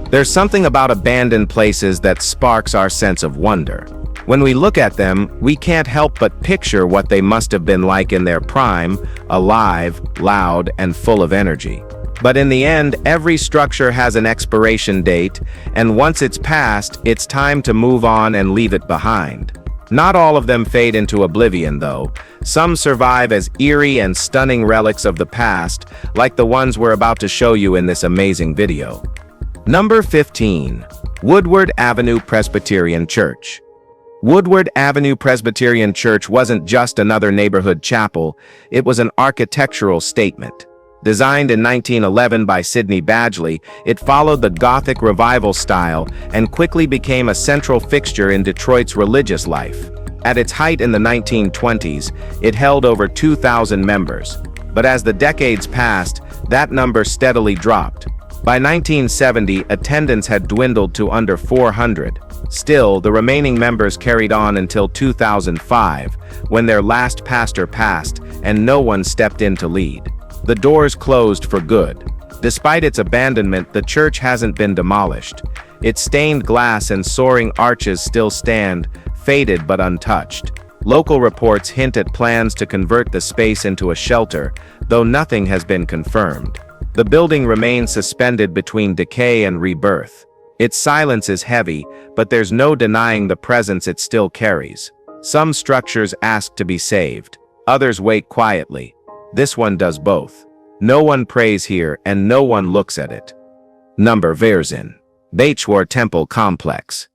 There's something about abandoned places that sparks our sense of wonder. When we look at them, we can't help but picture what they must have been like in their prime, alive, loud, and full of energy. But in the end, every structure has an expiration date, and once it's passed, it's time to move on and leave it behind. Not all of them fade into oblivion, though. Some survive as eerie and stunning relics of the past, like the ones we're about to show you in this amazing video. Number 15. Woodward Avenue Presbyterian Church. Woodward Avenue Presbyterian Church wasn't just another neighborhood chapel, it was an architectural statement. Designed in 1911 by Sidney Badgley, it followed the Gothic Revival style and quickly became a central fixture in Detroit's religious life. At its height in the 1920s, it held over 2,000 members. But as the decades passed, that number steadily dropped. By 1970, attendance had dwindled to under 400. Still, the remaining members carried on until 2005, when their last pastor passed and no one stepped in to lead. The doors closed for good. Despite its abandonment, the church hasn't been demolished. Its stained glass and soaring arches still stand, faded but untouched. Local reports hint at plans to convert the space into a shelter, though nothing has been confirmed. The building remains suspended between decay and rebirth. Its silence is heavy, but there's no denying the presence it still carries. Some structures ask to be saved. Others wait quietly. This one does both. No one prays here and no one looks at it. Number 14. Beetho Temple Complex.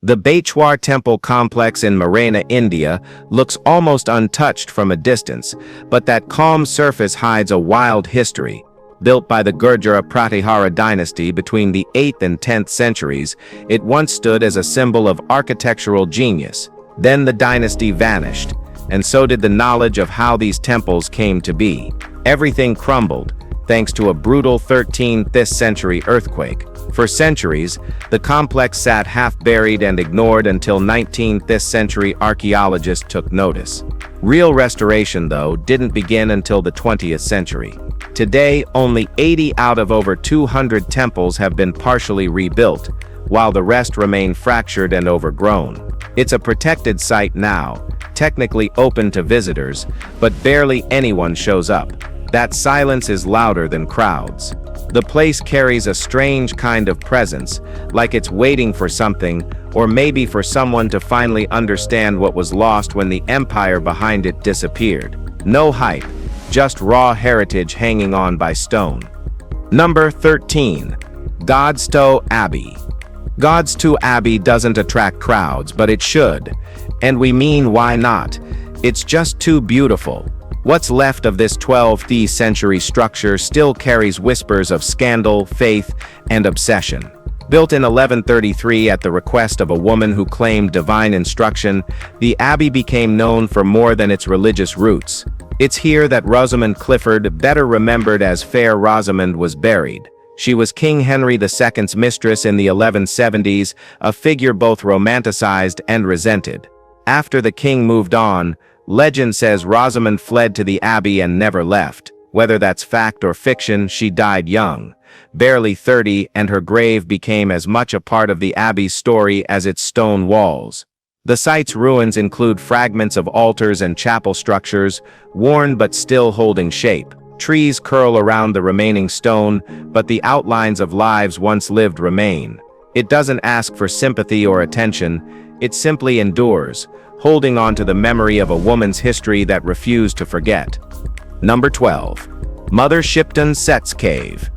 The Beetho Temple Complex in Morena, India, looks almost untouched from a distance, but that calm surface hides a wild history. Built by the Gurjara Pratihara dynasty between the 8th and 10th centuries, it once stood as a symbol of architectural genius. Then the dynasty vanished, and so did the knowledge of how these temples came to be. Everything crumbled, thanks to a brutal 13th century earthquake. For centuries, the complex sat half-buried and ignored until 19th century archaeologists took notice. Real restoration, though, didn't begin until the 20th century. Today, only 80 out of over 200 temples have been partially rebuilt, while the rest remain fractured and overgrown. It's a protected site now, technically open to visitors, but barely anyone shows up. That silence is louder than crowds. The place carries a strange kind of presence, like it's waiting for something, or maybe for someone to finally understand what was lost when the empire behind it disappeared. No hype, just raw heritage hanging on by stone. Number 13. Godto Abbey. Godto Abbey doesn't attract crowds, but it should. And we mean, why not? It's just too beautiful. What's left of this 12th century structure still carries whispers of scandal, faith, and obsession. Built in 1133 at the request of a woman who claimed divine instruction, the abbey became known for more than its religious roots. It's here that Rosamund Clifford, better remembered as Fair Rosamund, was buried. She was King Henry II's mistress in the 1170s, a figure both romanticized and resented. After the king moved on, legend says Rosamund fled to the abbey and never left. Whether that's fact or fiction, she died young, barely 30, and her grave became as much a part of the abbey's story as its stone walls. The site's ruins include fragments of altars and chapel structures, worn but still holding shape. Trees curl around the remaining stone, but the outlines of lives once lived remain. It doesn't ask for sympathy or attention, it simply endures, holding on to the memory of a woman's history that refused to forget. Number 12. Mother Shipton Set's Cave.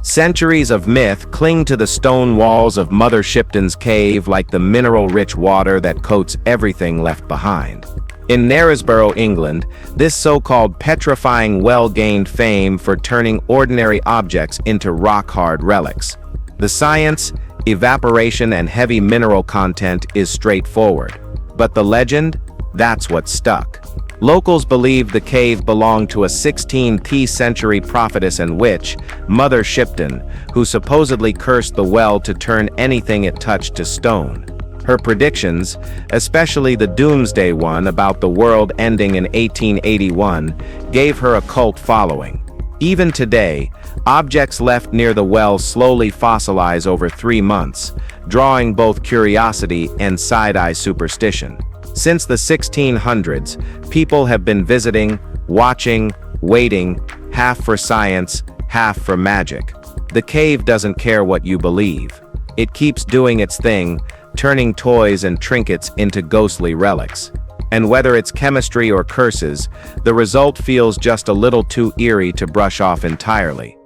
Centuries of myth cling to the stone walls of Mother Shipton's cave like the mineral-rich water that coats everything left behind. In Knaresborough, England, this so-called petrifying well gained fame for turning ordinary objects into rock-hard relics. The science, evaporation, and heavy mineral content is straightforward. But the legend? That's what stuck. Locals believed the cave belonged to a 16th century prophetess and witch, Mother Shipton, who supposedly cursed the well to turn anything it touched to stone. Her predictions, especially the doomsday one about the world ending in 1881, gave her a cult following. Even today, objects left near the well slowly fossilize over 3 months, drawing both curiosity and side-eye superstition. Since the 1600s, people have been visiting, watching, waiting, half for science, half for magic. The cave doesn't care what you believe. It keeps doing its thing, turning toys and trinkets into ghostly relics. And whether it's chemistry or curses, the result feels just a little too eerie to brush off entirely.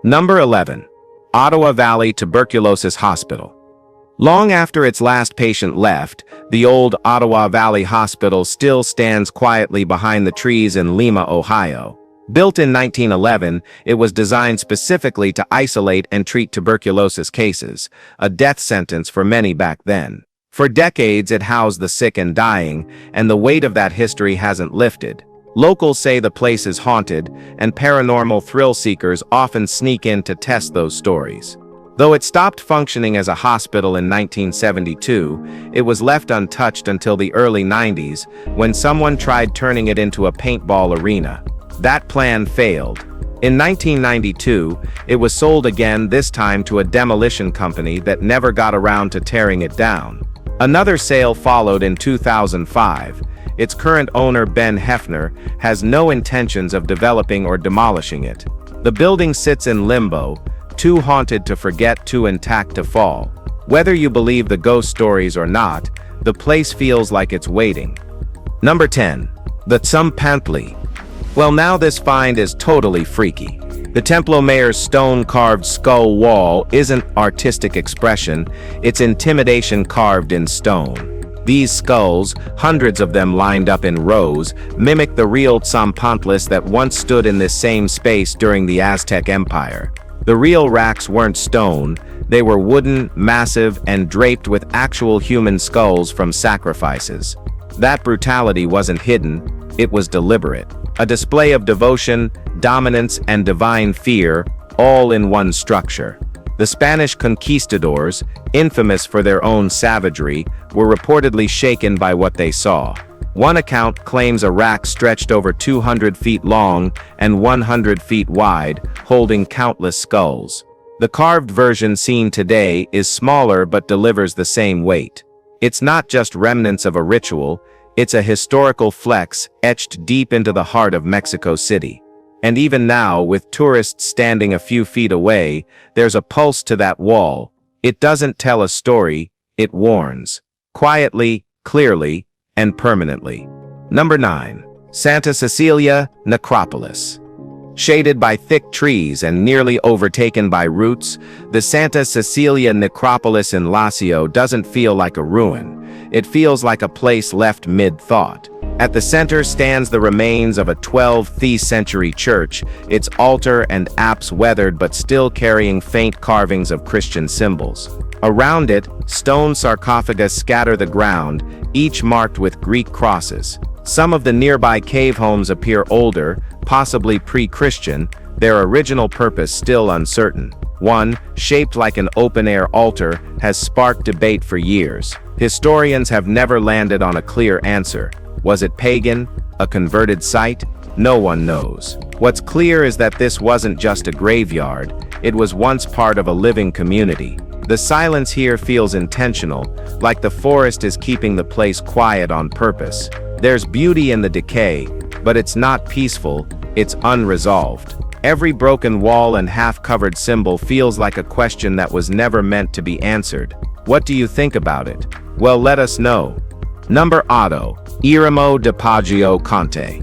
Number 11. Ottawa Valley Tuberculosis Hospital. Long after its last patient left, the old Ottawa Valley Hospital still stands quietly behind the trees in Lima, Ohio. Built in 1911, it was designed specifically to isolate and treat tuberculosis cases, a death sentence for many back then. For decades, it housed the sick and dying, and the weight of that history hasn't lifted. Locals say the place is haunted, and paranormal thrill-seekers often sneak in to test those stories. Though it stopped functioning as a hospital in 1972, it was left untouched until the early 90s, when someone tried turning it into a paintball arena. That plan failed. In 1992, it was sold again, this time to a demolition company that never got around to tearing it down. Another sale followed in 2005. Its current owner, Ben Hefner, has no intentions of developing or demolishing it. The building sits in limbo, too haunted to forget, too intact to fall. Whether you believe the ghost stories or not, the place feels like it's waiting. Number 10. The Tzumpantli. Well, now this find is totally freaky. The Templo Mayor's stone-carved skull wall isn't artistic expression, it's intimidation carved in stone. These skulls, hundreds of them lined up in rows, mimic the real Tzumpantlis that once stood in this same space during the Aztec Empire. The real racks weren't stone, they were wooden, massive, and draped with actual human skulls from sacrifices. That brutality wasn't hidden, it was deliberate. A display of devotion, dominance, and divine fear, all in one structure. The Spanish conquistadors, infamous for their own savagery, were reportedly shaken by what they saw. One account claims a rack stretched over 200 feet long and 100 feet wide, holding countless skulls. The carved version seen today is smaller but delivers the same weight. It's not just remnants of a ritual, it's a historical flex etched deep into the heart of Mexico City. And even now, with tourists standing a few feet away, there's a pulse to that wall. It doesn't tell a story, it warns. Quietly, clearly, and permanently. Number 9. Santa Cecilia Necropolis. Shaded by thick trees and nearly overtaken by roots, the Santa Cecilia Necropolis in Lazio doesn't feel like a ruin. It feels like a place left mid-thought. At the center stands the remains of a 12th century church, its altar and apse weathered but still carrying faint carvings of Christian symbols. Around it, stone sarcophagus scatter the ground, each marked with Greek crosses. Some of the nearby cave homes appear older, possibly pre-Christian, their original purpose still uncertain. One, shaped like an open-air altar, has sparked debate for years. Historians have never landed on a clear answer. Was it pagan? A converted site? No one knows. What's clear is that this wasn't just a graveyard, it was once part of a living community. The silence here feels intentional, like the forest is keeping the place quiet on purpose. There's beauty in the decay, but it's not peaceful, it's unresolved. Every broken wall and half-covered symbol feels like a question that was never meant to be answered. What do you think about it? Well, let us know. Number 8. Depagio Conte.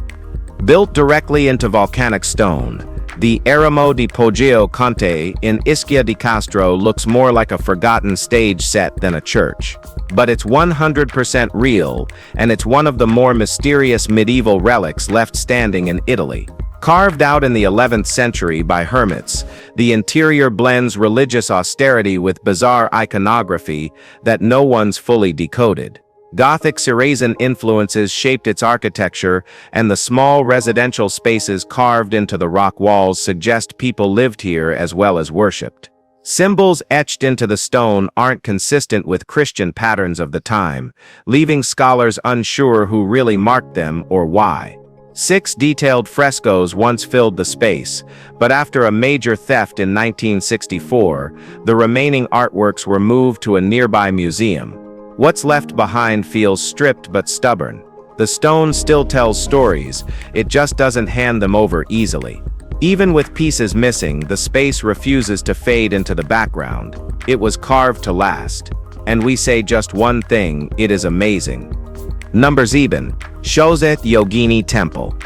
Built directly into volcanic stone, the Depagio Conte in Ischia di Castro looks more like a forgotten stage set than a church. But it's 100% real, and it's one of the more mysterious medieval relics left standing in Italy. Carved out in the 11th century by hermits, the interior blends religious austerity with bizarre iconography that no one's fully decoded. Gothic Saracen influences shaped its architecture, and the small residential spaces carved into the rock walls suggest people lived here as well as worshipped. Symbols etched into the stone aren't consistent with Christian patterns of the time, leaving scholars unsure who really marked them or why. 6 detailed frescoes once filled the space, but after a major theft in 1964, the remaining artworks were moved to a nearby museum. What's left behind feels stripped but stubborn. The stone still tells stories, it just doesn't hand them over easily. Even with pieces missing, the space refuses to fade into the background. It was carved to last. And we say just one thing, it is amazing. Number 7. Shoath Yogini Temple.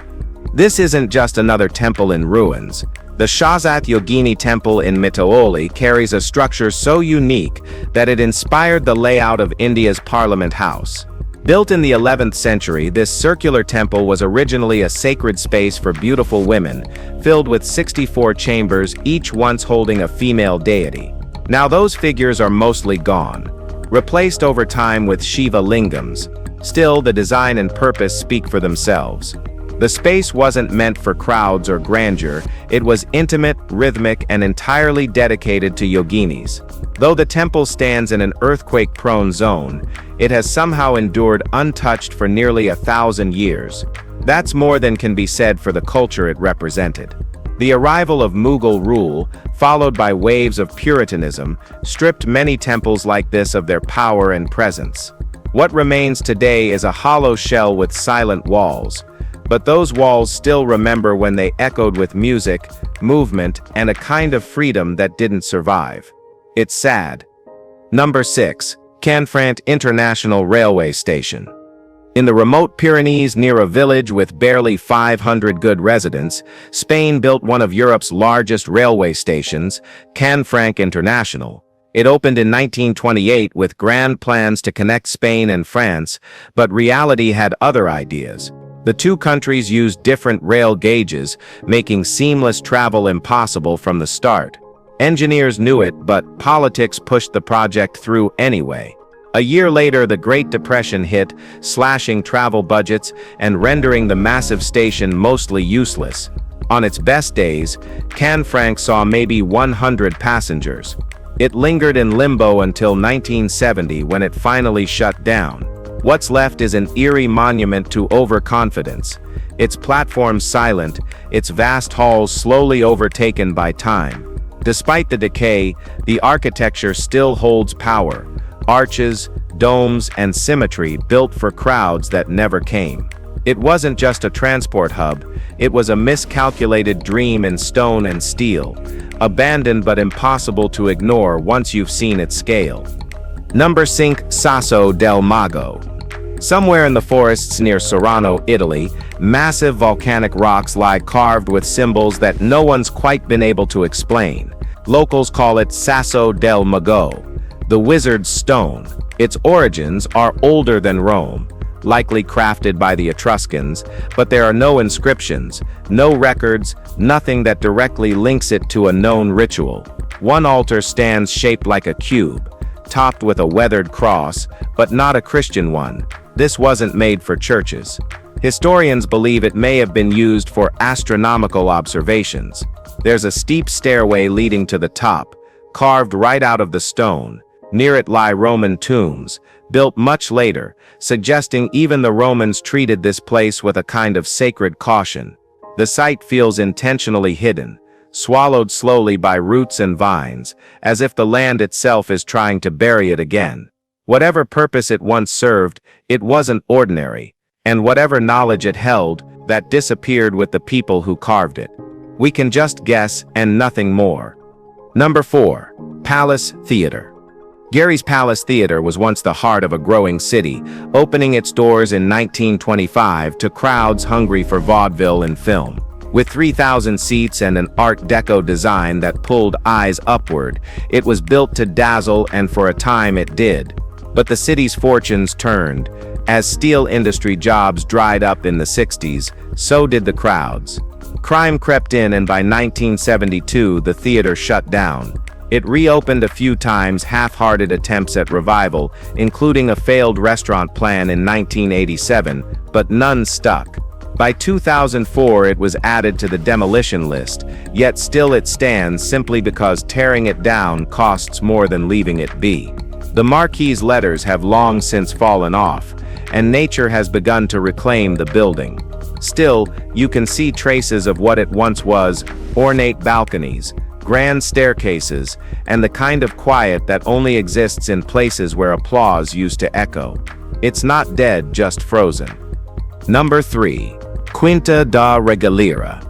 This isn't just another temple in ruins. The Shoath Yogini Temple in Mittuoli carries a structure so unique that it inspired the layout of India's Parliament House. Built in the 11th century, this circular temple was originally a sacred space for beautiful women, filled with 64 chambers, each once holding a female deity. Now those figures are mostly gone, replaced over time with Shiva lingams. Still, the design and purpose speak for themselves. The space wasn't meant for crowds or grandeur, it was intimate, rhythmic, and entirely dedicated to yoginis. Though the temple stands in an earthquake-prone zone, it has somehow endured untouched for nearly 1,000 years. That's more than can be said for the culture it represented. The arrival of Mughal rule, followed by waves of Puritanism, stripped many temples like this of their power and presence. What remains today is a hollow shell with silent walls, but those walls still remember when they echoed with music, movement, and a kind of freedom that didn't survive. It's sad. Number 6. Franc International Railway Station. In the remote Pyrenees near a village with barely 500 good residents, Spain built one of Europe's largest railway stations, Franc International. It opened in 1928 with grand plans to connect Spain and France, but reality had other ideas. The two countries used different rail gauges, making seamless travel impossible from the start. Engineers knew it, but politics pushed the project through anyway. A year later, the Great Depression hit, slashing travel budgets and rendering the massive station mostly useless. On its best days, Franc saw maybe 100 passengers. It lingered in limbo until 1970 when it finally shut down. What's left is an eerie monument to overconfidence. Its platforms silent, its vast halls slowly overtaken by time. Despite the decay, the architecture still holds power. Arches, domes, and symmetry built for crowds that never came. It wasn't just a transport hub, it was a miscalculated dream in stone and steel, abandoned but impossible to ignore once you've seen its scale. Number 5. Sasso del Mago. Somewhere in the forests near Sorano, Italy, massive volcanic rocks lie carved with symbols that no one's quite been able to explain. Locals call it Sasso del Mago, the wizard's stone. Its origins are older than Rome, likely crafted by the Etruscans, but there are no inscriptions, no records, nothing that directly links it to a known ritual. One altar stands shaped like a cube, topped with a weathered cross, but not a Christian one. This wasn't made for churches. Historians believe it may have been used for astronomical observations. There's a steep stairway leading to the top, carved right out of the stone. Near it lie Roman tombs, built much later, suggesting even the Romans treated this place with a kind of sacred caution. The site feels intentionally hidden, swallowed slowly by roots and vines, as if the land itself is trying to bury it again. Whatever purpose it once served, it wasn't ordinary, and whatever knowledge it held, that disappeared with the people who carved it. We can just guess and nothing more. Number 4. Palace Theatre. Gary's Palace Theatre was once the heart of a growing city, opening its doors in 1925 to crowds hungry for vaudeville and film. With 3,000 seats and an Art Deco design that pulled eyes upward, it was built to dazzle, and for a time it did. But the city's fortunes turned. As steel industry jobs dried up in the 60s, so did the crowds. Crime crept in, and by 1972 the theater shut down. It reopened a few times, half-hearted attempts at revival, including a failed restaurant plan in 1987, but none stuck. By 2004 it was added to the demolition list, yet still it stands simply because tearing it down costs more than leaving it be. The marquee's letters have long since fallen off, and nature has begun to reclaim the building. Still, you can see traces of what it once was: ornate balconies, grand staircases, and the kind of quiet that only exists in places where applause used to echo. It's not dead, just frozen. Number 3. Quinta da Regalera.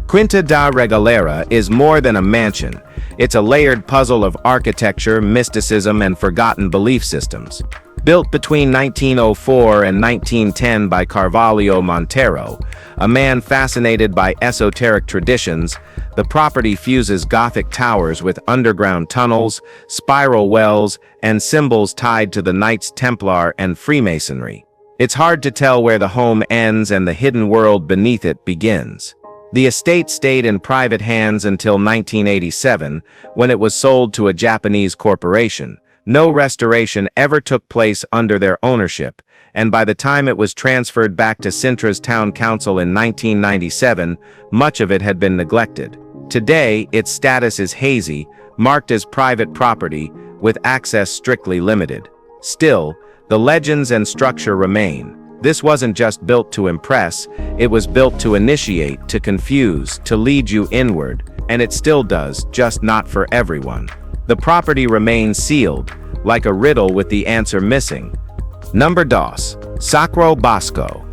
Quinta da Regalera is more than a mansion. It's a layered puzzle of architecture, mysticism, and forgotten belief systems. Built between 1904 and 1910 by Carvalho Montero, a man fascinated by esoteric traditions, the property fuses Gothic towers with underground tunnels, spiral wells, and symbols tied to the Knights Templar and Freemasonry. It's hard to tell where the home ends and the hidden world beneath it begins. The estate stayed in private hands until 1987, when it was sold to a Japanese corporation. No restoration ever took place under their ownership, and by the time it was transferred back to Sintra's town council in 1997, much of it had been neglected. Today, its status is hazy, marked as private property, with access strictly limited. Still, the legends and structure remain. This wasn't just built to impress, it was built to initiate, to confuse, to lead you inward, and it still does, just not for everyone. The property remains sealed, like a riddle with the answer missing. Number 2. Sacrobasco.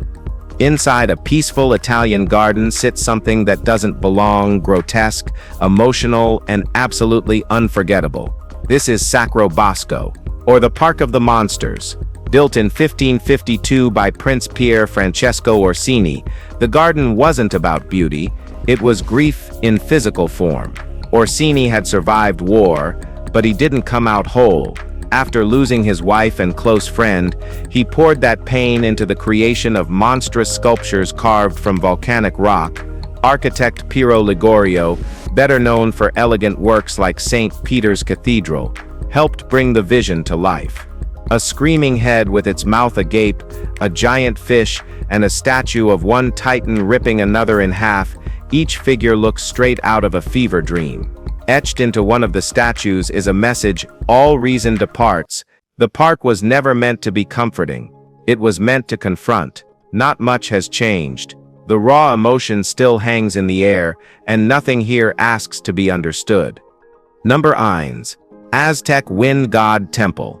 Inside a peaceful Italian garden sits something that doesn't belong: grotesque, emotional, and absolutely unforgettable. This is Sacrobasco, or the Park of the Monsters. Built in 1552 by Prince Pier Francesco Orsini, the garden wasn't about beauty, it was grief in physical form. Orsini had survived war, but he didn't come out whole. After losing his wife and close friend, he poured that pain into the creation of monstrous sculptures carved from volcanic rock. Architect Piero Ligorio, better known for elegant works like St. Peter's Cathedral, helped bring the vision to life. A screaming head with its mouth agape, a giant fish, and a statue of one titan ripping another in half, each figure looks straight out of a fever dream. Etched into one of the statues is a message: all reason departs. The park was never meant to be comforting. It was meant to confront. Not much has changed. The raw emotion still hangs in the air, and nothing here asks to be understood. Number 9. Aztec Wind God Temple.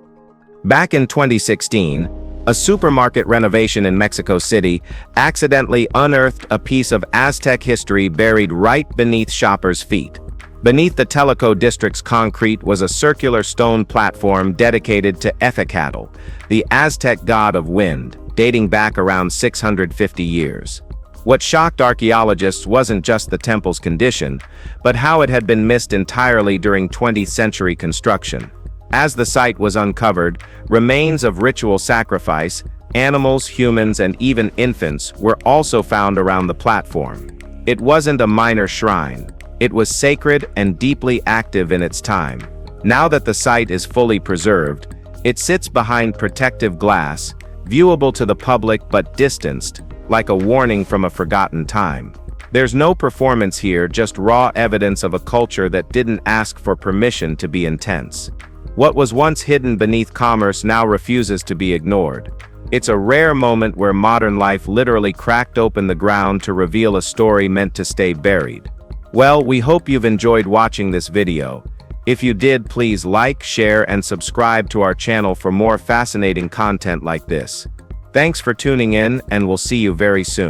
Back in 2016, a supermarket renovation in Mexico City accidentally unearthed a piece of Aztec history buried right beneath shoppers' feet. Beneath the Teleco district's concrete was a circular stone platform dedicated to Quetzalcoatl, the Aztec god of wind, dating back around 650 years. What shocked archaeologists wasn't just the temple's condition, but how it had been missed entirely during 20th century construction. As the site was uncovered, remains of ritual sacrifice, animals, humans, and even infants were also found around the platform. It wasn't a minor shrine. It was sacred and deeply active in its time. Now that the site is fully preserved, it sits behind protective glass, viewable to the public but distanced, like a warning from a forgotten time. There's no performance here, just raw evidence of a culture that didn't ask for permission to be intense. What was once hidden beneath commerce now refuses to be ignored. It's a rare moment where modern life literally cracked open the ground to reveal a story meant to stay buried. Well, we hope you've enjoyed watching this video. If you did, please like, share, and subscribe to our channel for more fascinating content like this. Thanks for tuning in, and we'll see you very soon.